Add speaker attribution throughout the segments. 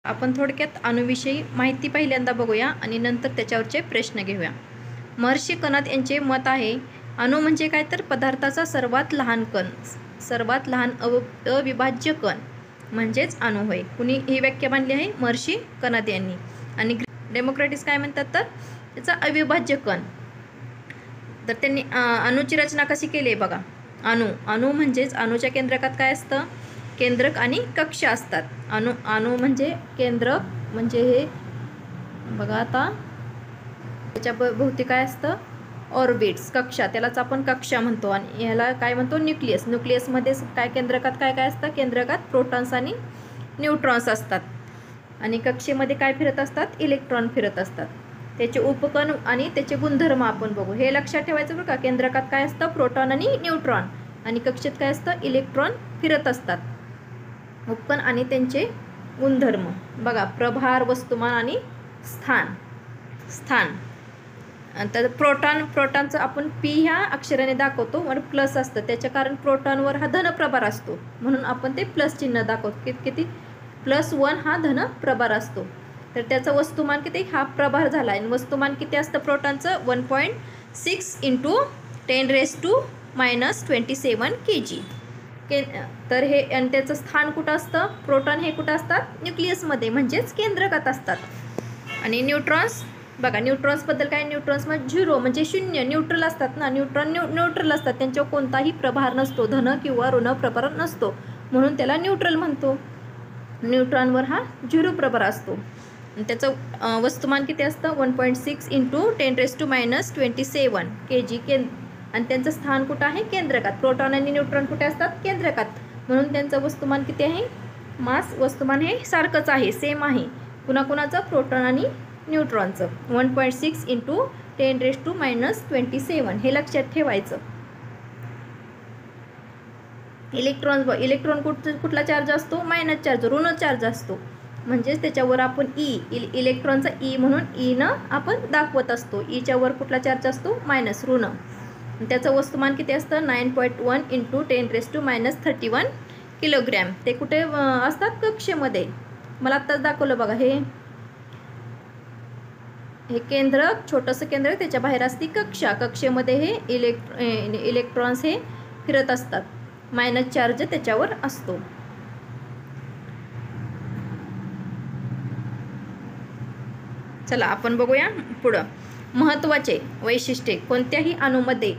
Speaker 1: आपण थोडक्यात अणुविषयी माहिती पहिल्यांदा बघूया आणि नंतर त्याच्यावरचे प्रश्न घेऊया. महर्षी कणाद यांचे मत आहे, अणु म्हणजे काय तर पदार्थाचा सर्वात लहान कण, सर्वात लहान अविभाज्य कण म्हणजेच अणु होय. कुणी ही व्याख्या मांडली आहे? महर्षी कणाद यांनी. आणि डेमोक्रेटिस काय म्हणतात तर त्याचा अविभाज्य कण. तर त्यांनी अणुची रचना कशी केली आहे बघा. अणु म्हणजेच अणुच्या केंद्रकात काय असतं? केंद्रक आणि कक्ष असतात. अणु म्हणजे केंद्रक म्हणजे हे बघा आता त्याच्या भोवती काय असतं? ऑर्बिट्स, कक्षा, त्यालाच आपण कक्षा म्हणतो. आणि ह्याला काय म्हणतो? न्यूक्लियस. न्यूक्लियसमध्ये काय केंद्रकात काय काय असतं? केंद्रकात प्रोटॉन्स आणि न्यूट्रॉन्स असतात. आणि कक्षेमध्ये काय फिरत असतात? इलेक्ट्रॉन फिरत असतात. त्याचे उपकण आणि त्याचे गुणधर्म आपण बघू. हे लक्षात ठेवायचं बरं का. केंद्रकात काय असतं? प्रोटॉन आणि न्यूट्रॉन. आणि कक्षेत काय असतं? इलेक्ट्रॉन फिरत असतात. उपकण आणि त्यांचे गुणधर्म बघा. प्रभार, वस्तुमान आणि स्थान. तर प्रोटॉनचं आपण पी ह्या अक्षराने दाखवतो आणि प्लस असतं. त्याच्या कारण प्रोटॉनवर हा धन प्रभार असतो म्हणून आपण ते प्लस चिन्ह दाखवतो. किती? +1 हा धन प्रभार असतो. तर त्याचं वस्तुमान किती? हा प्रभार झाला. आणि वस्तुमान किती असतं प्रोटॉनचं? 1.6 × 10⁻27 kg. तर हे आणि त्याचं स्थान कुठं असतं? प्रोटॉन हे कुठं असतात? न्यूक्लियसमध्ये म्हणजेच केंद्रकात असतात. आणि न्यूट्रॉन्स बघा. न्यूट्रॉन्सबद्दल काय? न्यूट्रॉन्स म्हणजे 0 म्हणजे शून्य, न्यूट्रल असतात ना. न्यूट्रॉन न्यूट्रल असतात. त्यांच्यावर कोणताही प्रभार नसतो, धन किंवा ऋण प्रभार नसतो म्हणून त्याला न्यूट्रल म्हणतो. न्यूट्रॉनवर हा 0 प्रभार असतो. आणि त्याचं वस्तुमान किती असतं? 1.6 × 10⁻27 kg. आणि त्यांचं स्थान कुठं आहे? केंद्रकात. प्रोटॉन आणि न्यूट्रॉन कुठे असतात? केंद्रकात. म्हणून त्यांचं वस्तुमान किती आहे? मास वस्तुमान हे सारखंच आहे, सेम आहे. कुणाकुणाचं? प्रोटॉन आणि न्यूट्रॉनचं. 1.6 × 10⁻27 हे लक्षात ठेवायचं. इलेक्ट्रॉन कुठला चार्ज असतो? मायनस चार्ज, ऋण चार्ज असतो. म्हणजेच त्याच्यावर आपण इलेक्ट्रॉनचा म्हणून न आपण दाखवत असतो. ईच्या वर कुठला चार्ज असतो? मायनस, ऋण. त्याचं वस्तुमान किती असतं? 9.1 × 10⁻31 किलोग्रॅम. ते कुठे असतात? कक्षेमध्ये. मला आत्ताच दाखवलं बघा. हे केंद्रक, छोटंसं केंद्र, त्याच्या बाहेर असते कक्षा. कक्षेमध्ये हे इलेक्ट्रॉन्स हे फिरत असतात. मायनस चार्ज त्याच्यावर असतो. चला आपण बघूया पुढं. महत्त्वाचे वैशिष्ट्ये कोणत्याही अणूमध्ये.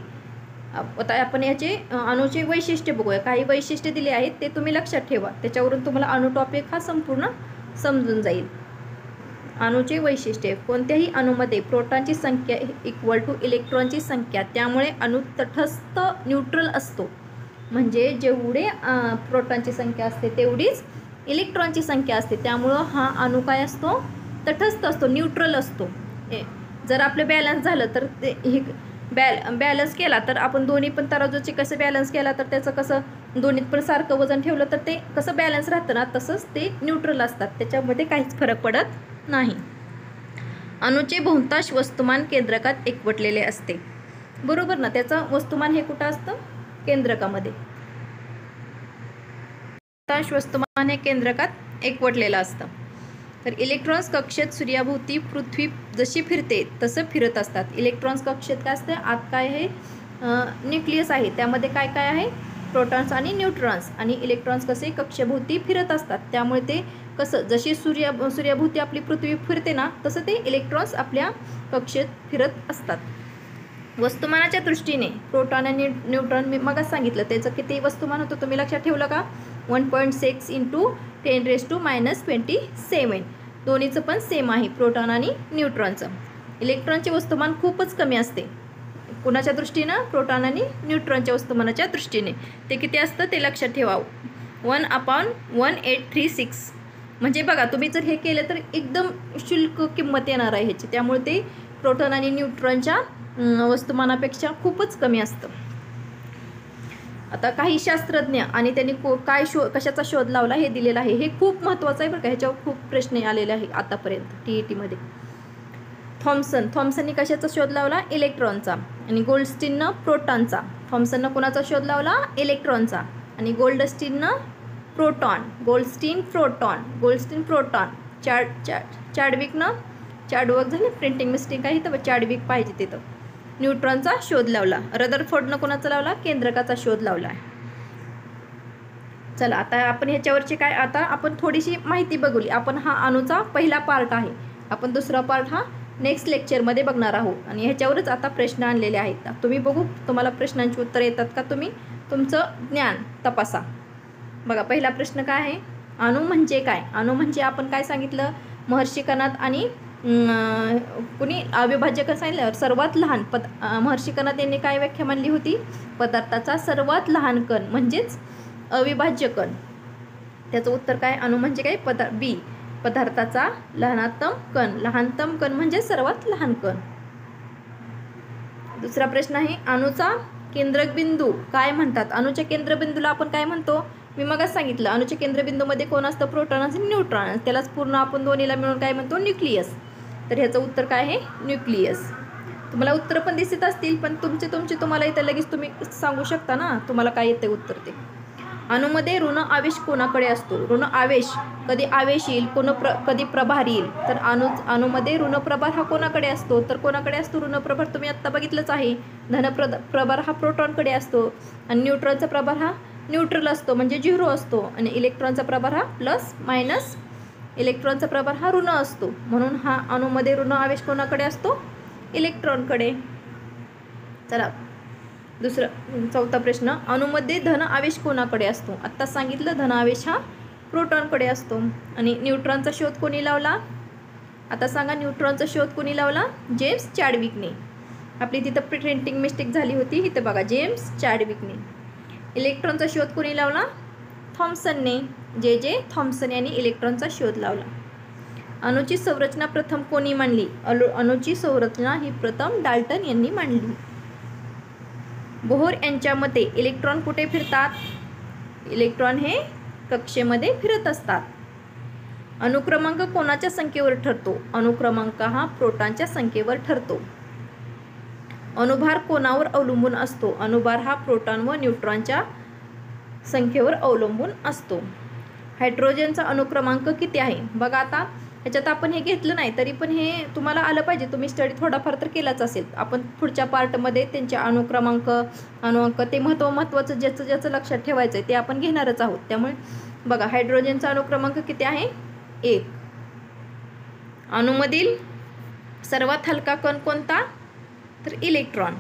Speaker 1: आता आपण याचे अणूचे वैशिष्ट्य बघूया. काही वैशिष्ट्ये दिले आहेत ते तुम्ही लक्षात ठेवा. त्याच्यावरून तुम्हाला अणू टॉपिक हा संपूर्ण समजून जाईल. अणूचे वैशिष्ट्ये. कोणत्याही अणूमध्ये प्रोटॉनची संख्या = इलेक्ट्रॉनची संख्या. त्यामुळे अणू तटस्थ न्यूट्रल असतो. म्हणजे जेवढे प्रोटॉनची संख्या असते तेवढीच इलेक्ट्रॉनची संख्या असते. त्यामुळं हा अणू काय असतो? तटस्थ असतो, न्यूट्रल असतो. जर आपलं बॅलन्स झालं तर ते बॅलन्स केला तर आपण दोन्ही पण तराजूचे कसं बॅलन्स केला तर त्याचं कसं दोन्हीत पण सारखं वजन ठेवलं तर ते कसं बॅलन्स राहतं ना, तसंच ते न्यूट्रल असतात. त्याच्यामध्ये काहीच फरक पडत नाही. अणूचे बहुतांश वस्तुमान केंद्रकात एकवटलेले असते. बरोबर ना. त्याचं वस्तुमान हे कुठं असतं? केंद्रकामध्ये. बहुतांश वस्तुमान हे केंद्रकात एकवटलेलं असतं. तर इलेक्ट्रॉन्स कक्षेत सूर्याभोवती पृथ्वी जशी फिरते तसं फिरत असतात. इलेक्ट्रॉन्स कक्षेत काय असतं? आत काय आहे? न्यूक्लियस आहे. त्यामध्ये काय काय आहे? प्रोटॉन्स आणि न्यूट्रॉन्स. आणि इलेक्ट्रॉन्स कसे कक्षेभोवती फिरत असतात. त्यामुळे ते कसं जशी सूर्याभोवती आपली पृथ्वी फिरते ना तसं ते इलेक्ट्रॉन्स आपल्या कक्षेत फिरत असतात. वस्तुमानाच्या दृष्टीने प्रोटॉन आणि न्यूट्रॉन मी मगच सांगितलं त्याचं किती वस्तुमान होतं तुम्ही लक्षात ठेवलं का? 1.6 × 10⁻27. दोन्हीचं पण सेम आहे, प्रोटॉन आणि न्यूट्रॉनचं. इलेक्ट्रॉनचे वस्तुमान खूपच कमी असते. कुणाच्या दृष्टीनं? प्रोटॉन आणि न्यूट्रॉनच्या वस्तुमानाच्या दृष्टीने. ते किती असतं ते लक्षात ठेवा. 1/1836. म्हणजे बघा तुम्ही जर हे केलं तर एकदम शुल्क किंमत येणार आहे ह्याची. त्यामुळे ते प्रोटॉन आणि न्यूट्रॉनच्या वस्तुमानापेक्षा खूपच कमी असतं. आता काही शास्त्रज्ञ आणि त्यांनी कशाचा शोध लावला हे दिलेलं आहे. हे खूप महत्त्वाचं आहे बरं का. ह्याच्यावर खूप प्रश्न आलेले आहे आतापर्यंत TETमध्ये. थॉम्सननी कशाचा शोध लावला? इलेक्ट्रॉनचा. आणि गोल्डस्टीननं प्रोटॉनचा. थॉम्सननं कोणाचा शोध लावला? इलेक्ट्रॉनचा. आणि गोल्डस्टीन प्रोटॉन. चार्डवर्क झाले, प्रिंटिंग मिस्टेक आहे तर चार्डविक पाहिजे तिथं. न्यूट्रॉनचा शोध लावला. रदरफोर्डनं कोणाचा लावला? केंद्रकाचा शोध लावला. चला आता आपण ह्याच्यावरची काय, आता आपण थोडीशी माहिती बघूली. आपण हा अणूचा पहिला पार्ट आहे, आपण दुसरा पार्ट हा नेक्स्ट लेक्चरमध्ये बघणार आहोत आणि ह्याच्यावरच आता प्रश्न आणलेले आहेत. तुम्ही बघू तुम्हाला प्रश्नांची उत्तर येतात का, तुम्ही तुमचं ज्ञान तपासा. बघा पहिला प्रश्न काय आहे, अणू म्हणजे काय? अणू म्हणजे आपण काय सांगितलं, महर्षी कणाद आणि कुणी अविभाज्य सांगितलं सर्वात लहान महर्षी कणाद यांनी काय व्याख्या मांडली होती, पदार्थाचा सर्वात लहान कण म्हणजेच अविभाज्य कण. त्याचं उत्तर काय, अणू म्हणजे काय, बी पदार्थाचा लहानतम कण. लहानतम कण म्हणजे सर्वात लहान कण. दुसरा प्रश्न आहे, अणूचा केंद्रबिंदू काय म्हणतात? अणूच्या केंद्रबिंदूला आपण काय म्हणतो? मी मगच सांगितलं, अणूच्या केंद्रबिंदूमध्ये कोण असतं? प्रोटॉन आणि न्यूट्रॉन. त्यालाच पूर्ण आपण दोन्हीला मिळून काय म्हणतो? न्यूक्लियस. तर ह्याचं उत्तर काय आहे? न्यूक्लियस. तुम्हाला उत्तर पण दिसत असतील, पण तुमचे तुम्हाला इथं लगेच तुम्ही सांगू शकता ना तुम्हाला काय येते उत्तर ते. अणूमध्ये ऋण आवेश कोणाकडे असतो? ऋण आवेश कधी आवेश येईल, कधी प्रभार येईल. तर अणूमध्ये ऋण प्रभार हा कोणाकडे असतो? तर कोणाकडे असतो ऋण प्रभार? तुम्ही आत्ता बघितलंच आहे. प्रभार हा प्रोटॉनकडे असतो आणि न्यूट्रॉनचा प्रभार हा न्यूट्रल असतो म्हणजे 0 असतो आणि इलेक्ट्रॉनचा प्रभार हा प्लस मायनस, इलेक्ट्रॉनचा प्रभार हा ऋण असतो. म्हणून हा अणूमध्ये ऋण आवेश कोणाकडे असतो? इलेक्ट्रॉनकडे. चला चौथा प्रश्न, अणूमध्ये धन आवेश कोणाकडे असतो? आत्ता सांगितलं धन आवेश हा प्रोटॉनकडे असतो. आणि न्यूट्रॉनचा शोध कोणी लावला? आता सांगा, न्यूट्रॉनचा शोध कोणी लावला? जेम्स चॅडविकने. आपली तिथं प्रिंटिंग मिस्टेक झाली होती, इथं बघा जेम्स चॅडविकने. इलेक्ट्रॉनचा शोध कोणी लावला? थॉम्सनने. जे थॉम्सन यांनी इलेक्ट्रॉनचा शोध लावला. अणूची संरचना प्रथम कोणी मांडली? अणूची संरचना ही प्रथम डाल्टन यांनी मांडली. बोहर यांच्या मते इलेक्ट्रॉन कुठे फिरतात? इलेक्ट्रॉन हे कक्षेमध्ये फिरत असतात. अणुक्रमांक कोणाच्या संख्येवर ठरतो? अणुक्रमांक हा प्रोटॉनच्या संख्येवर ठरतो. अणुभार कोणावर अवलंबून असतो? अणुभार हा प्रोटॉन व न्यूट्रॉनच्या संख्येवर अवलंबून असतो. हायड्रोजनचा अणुक्रमांक किती आहे? बघा आता ह्याच्यात आपण हे घेतलं नाही तरी पण हे तुम्हाला आलं पाहिजे. तुम्ही स्टडी थोडाफार तर केलाच असेल. आपण पुढच्या पार्टमध्ये त्यांच्या अणुअंक ते महत्त्वाचं ज्याचं लक्षात ठेवायचं आहे ते आपण घेणारच आहोत. त्यामुळे बघा हायड्रोजनचा अणुक्रमांक किती आहे? 1. अणूमधील सर्वात हलका कण कोणता? तर इलेक्ट्रॉन.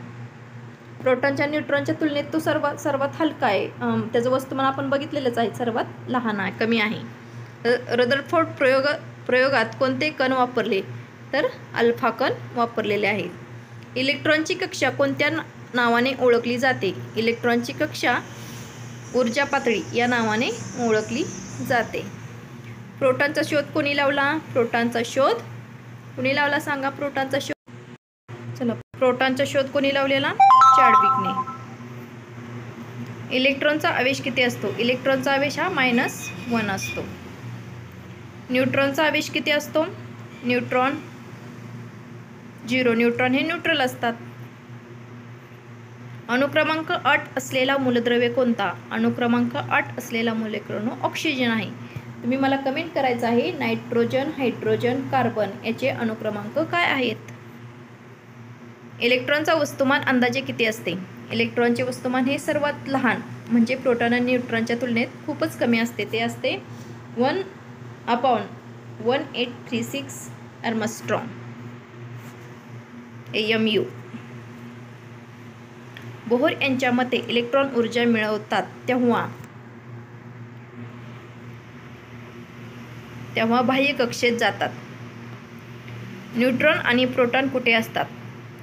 Speaker 1: प्रोटॉनच्या न्यूट्रॉनच्या तुलनेत तो सर्वात हलका आहे. त्याचं वस्तुमान आपण बघितलेलंच आहे, सर्वात लहान आहे, कमी आहे. रदरफोर्ड प्रयोगात कोणते कण वापरले? तर अल्फा कण वापरलेले आहेत. इलेक्ट्रॉनची कक्षा कोणत्या नावाने ओळखली जाते? इलेक्ट्रॉनची कक्षा ऊर्जा पातळी या नावाने ओळखली जाते. प्रोटॉनचा शोध कोणी लावला? प्रोटॉनचा शोध कोणी लावला सांगा? प्रोटॉनचा शोध चला प्रोटॉनचा शोध कोणी लावलेला? चॅडविकने. इलेक्ट्रॉनचा आवेश किती असतो? इलेक्ट्रॉनचा आवेश हा -1 असतो. न्यूट्रॉनचा आवेश किती असतो? न्यूट्रॉन 0. न्यूट्रॉन हे न्यूट्रल असतात. अणुक्रमांक 8 असलेला मूलद्रव्य कोणता? अणुक्रमांक 8 असलेला मूलद्रव्य ऑक्सिजन आहे. तुम्ही मला कमेंट करायचं आहे, नायट्रोजन, हायड्रोजन, कार्बन याचे अणुक्रमांक काय आहेत? इलेक्ट्रॉनचा वस्तुमान अंदाजे किती असते? इलेक्ट्रॉनचे वस्तुमान हे सर्वात लहान म्हणजे प्रोटॉन आणि न्यूट्रॉनच्या तुलनेत खूपच कमी असते. ते असते 1/1836 एर्मस्ट्रॉम AMU. बोहर यांच्या मते इलेक्ट्रॉन ऊर्जा मिळवतात तेव्हा बाह्य कक्षेत जातात. न्यूट्रॉन आणि प्रोटॉन कुठे असतात?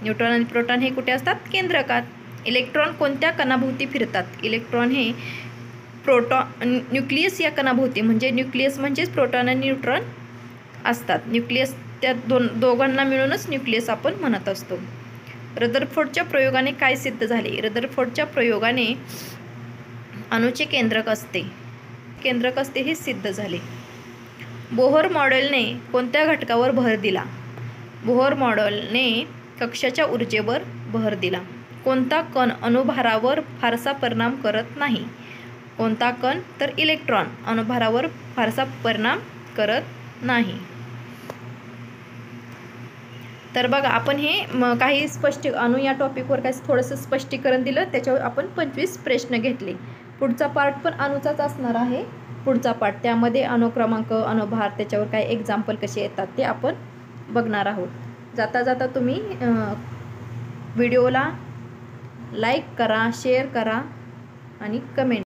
Speaker 1: न्यूट्रॉन आणि प्रोटॉन हे कुठे असतात? केंद्रकात. इलेक्ट्रॉन कोणत्या कणाभोवती फिरतात? इलेक्ट्रॉन हे न्यूक्लियस या कणाभोवती म्हणजे न्यूक्लियस म्हणजेच प्रोटॉन आणि न्यूट्रॉन असतात. न्यूक्लियस त्या दोघांना मिळूनच न्यूक्लियस आपण म्हणत असतो. रदरफोर्डच्या प्रयोगाने काय सिद्ध झाले? रदरफोर्डच्या प्रयोगाने अणूचे केंद्रक असते हे सिद्ध झाले. बोहर मॉडेलने कोणत्या घटकावर भर दिला? बोहर मॉडेलने कक्षाच्या ऊर्जेवर भर दिला. कोणता कण अणुभारावर फारसा परिणाम करत नाही? कोणता कण? तर इलेक्ट्रॉन अणुभारावर फारसा परिणाम करत नाही. तर बघा आपण हे काही अणू या टॉपिकवर काही थोडंसं स्पष्टीकरण दिलं, त्याच्यावर आपण 25 प्रश्न घेतले. पुढचा पार्ट पण अणूचाच असणार आहे. पुढचा पार्ट त्यामध्ये अणुक्रमांक, अणुभार, त्याच्यावर काही एक्झाम्पल कसे येतात ते आपण बघणार आहोत. जाता जाता तुम्ही व्हिडिओला लाईक करा, शेअर करा आणि कमेंट